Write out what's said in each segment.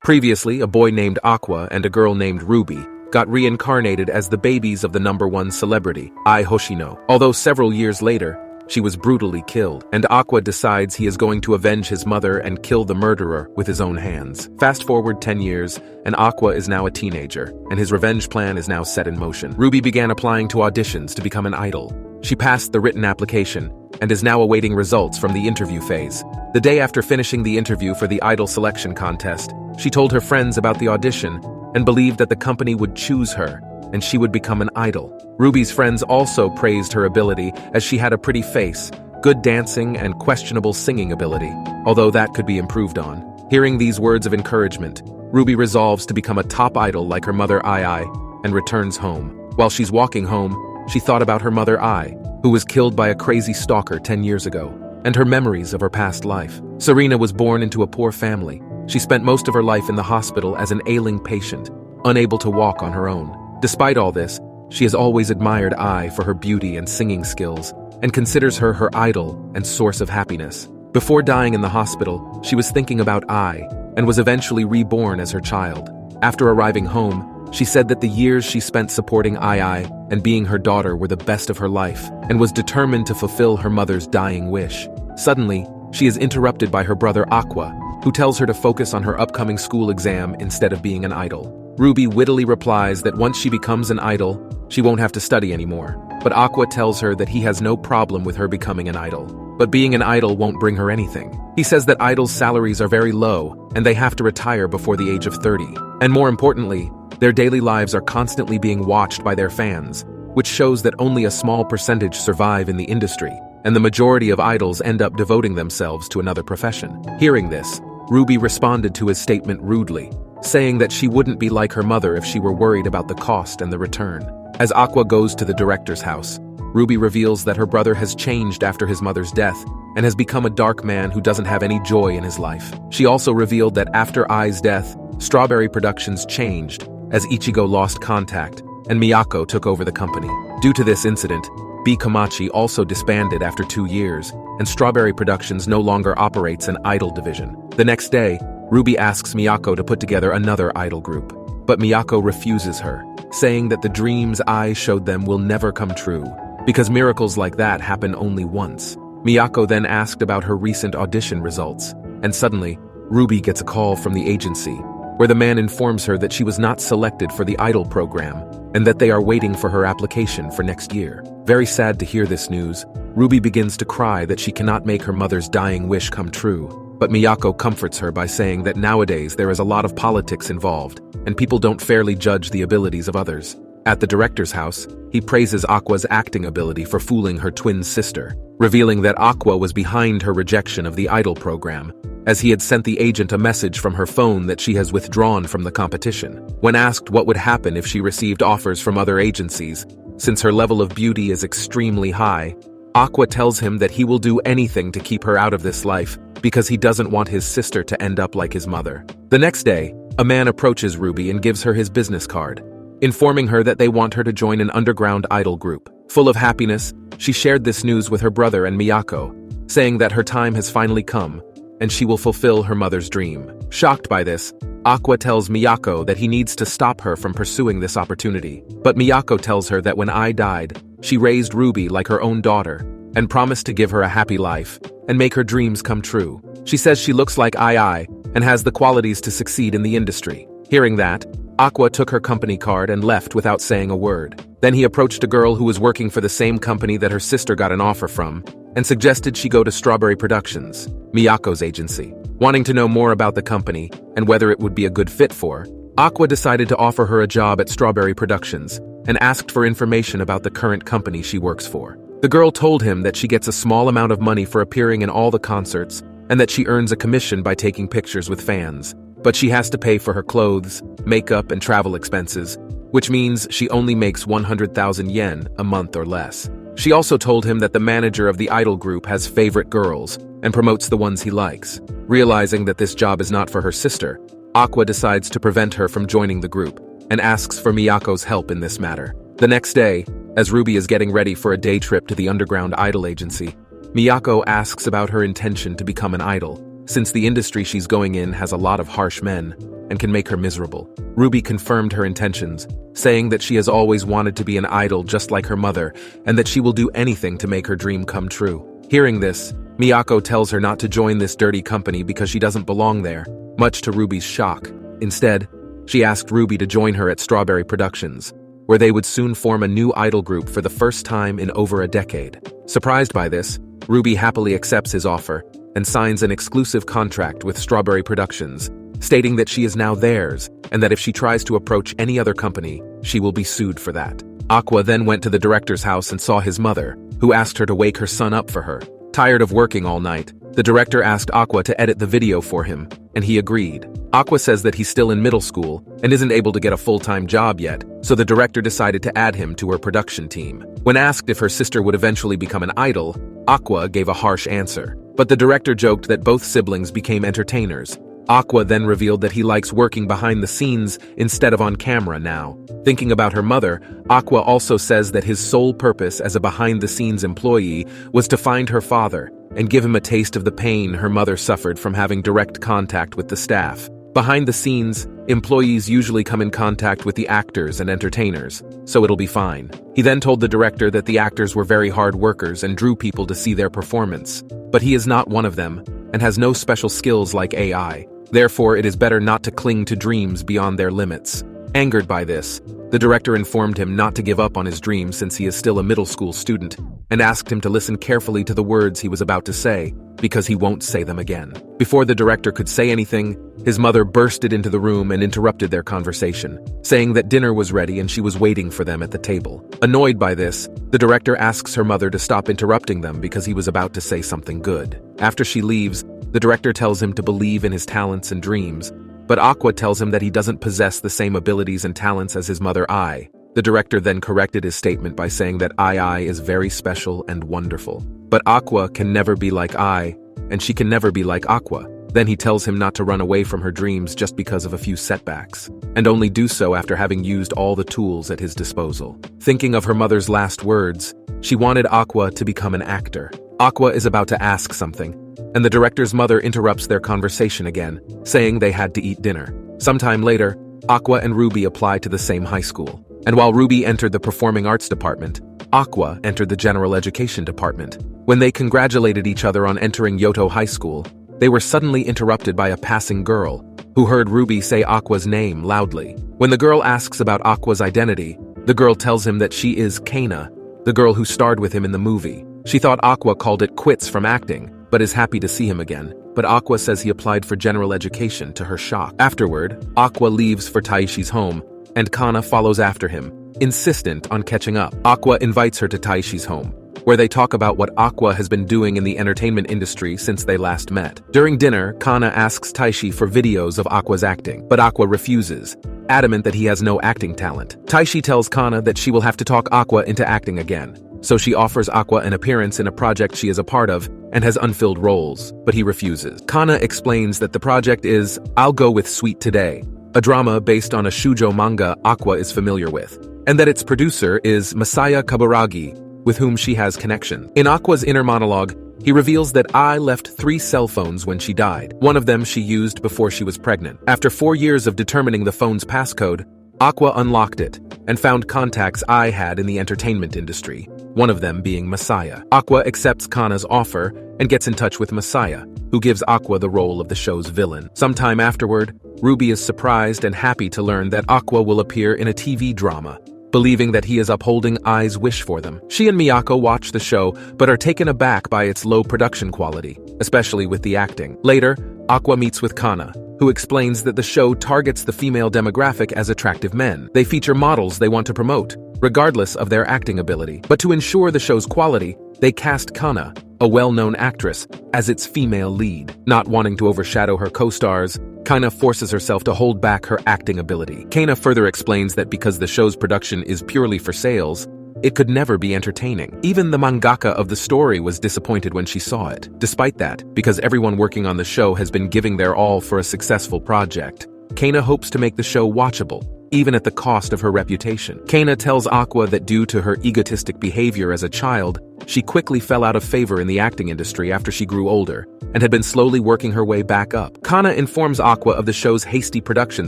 Previously, a boy named Aqua and a girl named Ruby got reincarnated as the babies of the #1 celebrity, Ai Hoshino. Although several years later, she was brutally killed, and Aqua decides he is going to avenge his mother and kill the murderer with his own hands. Fast forward 10 years, and Aqua is now a teenager, and his revenge plan is now set in motion. Ruby began applying to auditions to become an idol. She passed the written application, and is now awaiting results from the interview phase. The day after finishing the interview for the idol selection contest, she told her friends about the audition, and believed that the company would choose her, and she would become an idol. Ruby's friends also praised her ability as she had a pretty face, good dancing, and questionable singing ability, although that could be improved on. Hearing these words of encouragement, Ruby resolves to become a top idol like her mother Ai and returns home. While she's walking home, she thought about her mother Ai, who was killed by a crazy stalker 10 years ago, and her memories of her past life. Serena was born into a poor family. She spent most of her life in the hospital as an ailing patient, unable to walk on her own. Despite all this, she has always admired Ai for her beauty and singing skills, and considers her her idol and source of happiness. Before dying in the hospital, she was thinking about Ai, and was eventually reborn as her child. After arriving home, she said that the years she spent supporting Ai and being her daughter were the best of her life, and was determined to fulfill her mother's dying wish. Suddenly, she is interrupted by her brother Aqua, who tells her to focus on her upcoming school exam instead of being an idol. Ruby wittily replies that once she becomes an idol, she won't have to study anymore. But Aqua tells her that he has no problem with her becoming an idol. But being an idol won't bring her anything. He says that idols' salaries are very low, and they have to retire before the age of 30. And more importantly, their daily lives are constantly being watched by their fans, which shows that only a small percentage survive in the industry, and the majority of idols end up devoting themselves to another profession. Hearing this, Ruby responded to his statement rudely, saying that she wouldn't be like her mother if she were worried about the cost and the return. As Aqua goes to the director's house, Ruby reveals that her brother has changed after his mother's death and has become a dark man who doesn't have any joy in his life. She also revealed that after Ai's death, Strawberry Productions changed as Ichigo lost contact and Miyako took over the company. Due to this incident, B. Komachi also disbanded after 2 years, and Strawberry Productions no longer operates an idol division. The next day, Ruby asks Miyako to put together another idol group, but Miyako refuses her, saying that the dreams Ai showed them will never come true, because miracles like that happen only once. Miyako then asked about her recent audition results, and suddenly, Ruby gets a call from the agency, where the man informs her that she was not selected for the idol program, and that they are waiting for her application for next year. Very sad to hear this news, Ruby begins to cry that she cannot make her mother's dying wish come true. But Miyako comforts her by saying that nowadays there is a lot of politics involved, and people don't fairly judge the abilities of others. At the director's house, he praises Aqua's acting ability for fooling her twin sister, revealing that Aqua was behind her rejection of the idol program, as he had sent the agent a message from her phone that she has withdrawn from the competition. When asked what would happen if she received offers from other agencies, since her level of beauty is extremely high, Aqua tells him that he will do anything to keep her out of this life because he doesn't want his sister to end up like his mother. The next day, a man approaches Ruby and gives her his business card, informing her that they want her to join an underground idol group. Full of happiness, she shared this news with her brother and Miyako, saying that her time has finally come, and she will fulfill her mother's dream. Shocked by this, Aqua tells Miyako that he needs to stop her from pursuing this opportunity. But Miyako tells her that when Ai died, she raised Ruby like her own daughter, and promised to give her a happy life, and make her dreams come true. She says she looks like Ai, and has the qualities to succeed in the industry. Hearing that, Aqua took her company card and left without saying a word. Then he approached a girl who was working for the same company that her sister got an offer from, and suggested she go to Strawberry Productions, Miyako's agency. Wanting to know more about the company, and whether it would be a good fit for, Aqua decided to offer her a job at Strawberry Productions, and asked for information about the current company she works for. The girl told him that she gets a small amount of money for appearing in all the concerts, and that she earns a commission by taking pictures with fans. But she has to pay for her clothes, makeup, and travel expenses, which means she only makes 100,000 yen a month or less. She also told him that the manager of the idol group has favorite girls, and promotes the ones he likes. Realizing that this job is not for her sister, Aqua decides to prevent her from joining the group, and asks for Miyako's help in this matter. The next day, as Ruby is getting ready for a day trip to the underground idol agency, Miyako asks about her intention to become an idol, since the industry she's going in has a lot of harsh men and can make her miserable. Ruby confirmed her intentions, saying that she has always wanted to be an idol just like her mother and that she will do anything to make her dream come true. Hearing this, Miyako tells her not to join this dirty company because she doesn't belong there, much to Ruby's shock. Instead, she asked Ruby to join her at Strawberry Productions, where they would soon form a new idol group for the first time in over a decade. Surprised by this, Ruby happily accepts his offer and signs an exclusive contract with Strawberry Productions, stating that she is now theirs and that if she tries to approach any other company, she will be sued for that. Aqua then went to the director's house and saw his mother, who asked her to wake her son up for her. Tired of working all night, the director asked Aqua to edit the video for him, and he agreed. Aqua says that he's still in middle school and isn't able to get a full-time job yet, so the director decided to add him to her production team. When asked if her sister would eventually become an idol, Aqua gave a harsh answer. But the director joked that both siblings became entertainers. Aqua then revealed that he likes working behind the scenes instead of on camera now. Thinking about her mother, Aqua also says that his sole purpose as a behind-the-scenes employee was to find her father and give him a taste of the pain her mother suffered from having direct contact with the staff. Behind the scenes, employees usually come in contact with the actors and entertainers, so it'll be fine. He then told the director that the actors were very hard workers and drew people to see their performance, but he is not one of them and has no special skills like AI. Therefore, it is better not to cling to dreams beyond their limits. Angered by this, the director informed him not to give up on his dream since he is still a middle school student, and asked him to listen carefully to the words he was about to say, because he won't say them again. Before the director could say anything, his mother bursted into the room and interrupted their conversation, saying that dinner was ready and she was waiting for them at the table. Annoyed by this, the director asks her mother to stop interrupting them because he was about to say something good. After she leaves, the director tells him to believe in his talents and dreams, but Aqua tells him that he doesn't possess the same abilities and talents as his mother Ai. The director then corrected his statement by saying that Ai is very special and wonderful. But Aqua can never be like Ai, and she can never be like Aqua. Then he tells him not to run away from her dreams just because of a few setbacks, and only do so after having used all the tools at his disposal. Thinking of her mother's last words, she wanted Aqua to become an actor. Aqua is about to ask something, and the director's mother interrupts their conversation again, saying they had to eat dinner. Sometime later, Aqua and Ruby applied to the same high school, and while Ruby entered the performing arts department, Aqua entered the general education department. When they congratulated each other on entering Yoto High School, they were suddenly interrupted by a passing girl, who heard Ruby say Aqua's name loudly. When the girl asks about Aqua's identity, the girl tells him that she is Kana, the girl who starred with him in the movie. She thought Aqua called it quits from acting, but is happy to see him again. But Aqua says he applied for general education, to her shock. Afterward, Aqua leaves for Taishi's home, and Kana follows after him, insistent on catching up. Aqua invites her to Taishi's home, where they talk about what Aqua has been doing in the entertainment industry since they last met. During dinner, Kana asks Taishi for videos of Aqua's acting, but Aqua refuses, adamant that he has no acting talent. Taishi tells Kana that she will have to talk Aqua into acting again, so she offers Aqua an appearance in a project she is a part of and has unfilled roles, but he refuses. Kana explains that the project is I'll Go With Sweet Today, a drama based on a shoujo manga Aqua is familiar with, and that its producer is Masaya Kaburagi, with whom she has connection. In Aqua's inner monologue, he reveals that Ai left 3 cell phones when she died. One of them she used before she was pregnant. After 4 years of determining the phone's passcode, Aqua unlocked it and found contacts Ai had in the entertainment industry, one of them being Masaya. Aqua accepts Kana's offer and gets in touch with Masaya, who gives Aqua the role of the show's villain. Sometime afterward, Ruby is surprised and happy to learn that Aqua will appear in a TV drama, believing that he is upholding Ai's wish for them. She and Miyako watch the show, but are taken aback by its low production quality, especially with the acting. Later, Aqua meets with Kana, who explains that the show targets the female demographic as attractive men. They feature models they want to promote, regardless of their acting ability. But to ensure the show's quality, they cast Kana, a well-known actress, as its female lead. Not wanting to overshadow her co-stars, Kana forces herself to hold back her acting ability. Kana further explains that because the show's production is purely for sales, it could never be entertaining. Even the mangaka of the story was disappointed when she saw it. Despite that, because everyone working on the show has been giving their all for a successful project, Kana hopes to make the show watchable, even at the cost of her reputation. Kana tells Aqua that due to her egotistic behavior as a child, she quickly fell out of favor in the acting industry after she grew older, and had been slowly working her way back up. Kana informs Aqua of the show's hasty production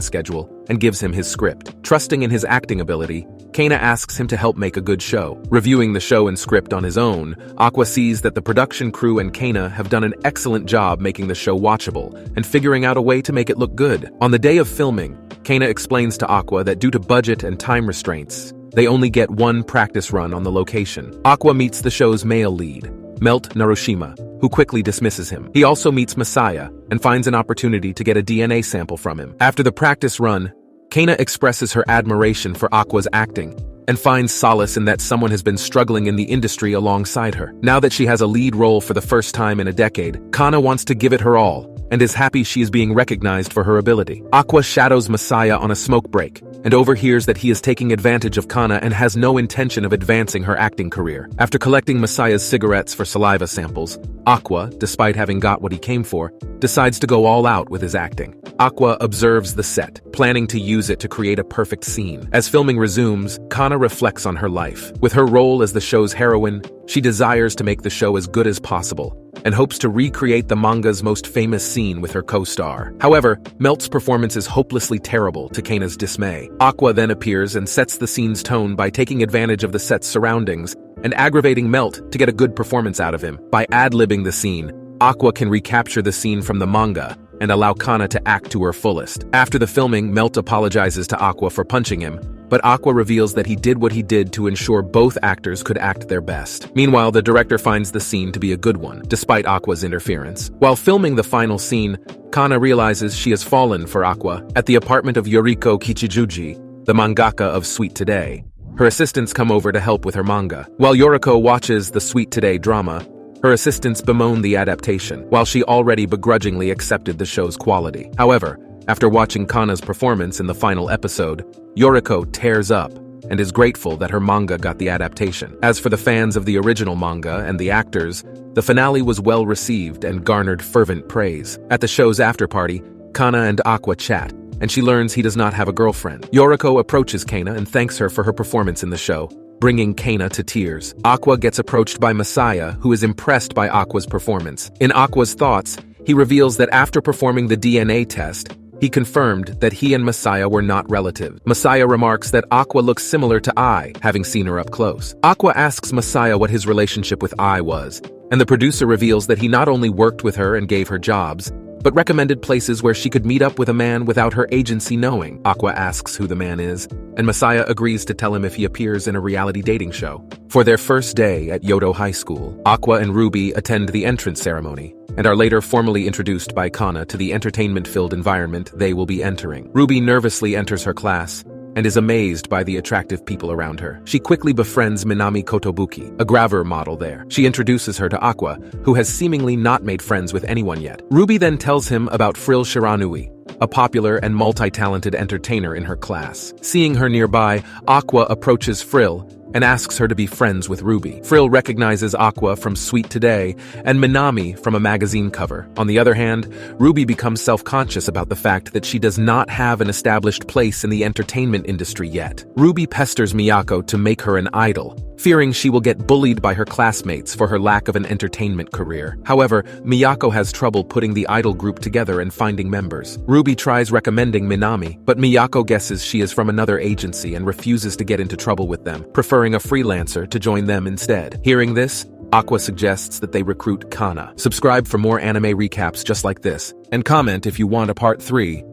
schedule and gives him his script. Trusting in his acting ability, Kana asks him to help make a good show. Reviewing the show and script on his own, Aqua sees that the production crew and Kana have done an excellent job making the show watchable and figuring out a way to make it look good. On the day of filming, Kana explains to Aqua that due to budget and time restraints, they only get one practice run on the location. Aqua meets the show's male lead, Melt Narushima, who quickly dismisses him. He also meets Messiah and finds an opportunity to get a DNA sample from him. After the practice run, Kana expresses her admiration for Aqua's acting and finds solace in that someone has been struggling in the industry alongside her. Now that she has a lead role for the first time in a decade, Kana wants to give it her all and is happy she is being recognized for her ability. Aqua shadows Messiah on a smoke break and overhears that he is taking advantage of Kana and has no intention of advancing her acting career. After collecting Messiah's cigarettes for saliva samples, Aqua, despite having got what he came for, decides to go all out with his acting. Aqua observes the set, planning to use it to create a perfect scene. As filming resumes, Kana reflects on her life. With her role as the show's heroine, she desires to make the show as good as possible and hopes to recreate the manga's most famous scene with her co-star. However, Melt's performance is hopelessly terrible to Kana's dismay. Aqua then appears and sets the scene's tone by taking advantage of the set's surroundings and aggravating Melt to get a good performance out of him. By ad-libbing the scene, Aqua can recapture the scene from the manga and allow Kana to act to her fullest. After the filming, Melt apologizes to Aqua for punching him, but Aqua reveals that he did what he did to ensure both actors could act their best. Meanwhile, the director finds the scene to be a good one, despite Aqua's interference. While filming the final scene, Kana realizes she has fallen for Aqua at the apartment of Yoriko Kichijuji, the mangaka of Sweet Today. Her assistants come over to help with her manga. While Yoriko watches the Sweet Today drama, her assistants bemoan the adaptation, while she already begrudgingly accepted the show's quality. However, after watching Kana's performance in the final episode, Yoriko tears up and is grateful that her manga got the adaptation. As for the fans of the original manga and the actors, the finale was well received and garnered fervent praise. At the show's after-party, Kana and Aqua chat, and she learns he does not have a girlfriend. Yoriko approaches Kana and thanks her for her performance in the show, bringing Kana to tears. Aqua gets approached by Messiah, who is impressed by Aqua's performance. In Aqua's thoughts, he reveals that after performing the DNA test, he confirmed that he and Messiah were not relatives. Messiah remarks that Aqua looks similar to Ai, having seen her up close. Aqua asks Messiah what his relationship with Ai was, and the producer reveals that he not only worked with her and gave her jobs, but recommended places where she could meet up with a man without her agency knowing. Aqua asks who the man is, and Messiah agrees to tell him if he appears in a reality dating show. For their first day at Yodo High School, Aqua and Ruby attend the entrance ceremony, and are later formally introduced by Kana to the entertainment-filled environment they will be entering. Ruby nervously enters her class, and is amazed by the attractive people around her. She quickly befriends Minami Kotobuki, a graver model there. She introduces her to Aqua, who has seemingly not made friends with anyone yet. Ruby then tells him about Frill Shiranui, a popular and multi-talented entertainer in her class. Seeing her nearby, Aqua approaches Frill and asks her to be friends with Ruby. Frill recognizes Aqua from Sweet Today and Minami from a magazine cover. On the other hand, Ruby becomes self-conscious about the fact that she does not have an established place in the entertainment industry yet. Ruby pesters Miyako to make her an idol, fearing she will get bullied by her classmates for her lack of an entertainment career. However, Miyako has trouble putting the idol group together and finding members. Ruby tries recommending Minami, but Miyako guesses she is from another agency and refuses to get into trouble with them, preferring a freelancer to join them instead. Hearing this, Aqua suggests that they recruit Kana. Subscribe for more anime recaps just like this, and comment if you want a part 3.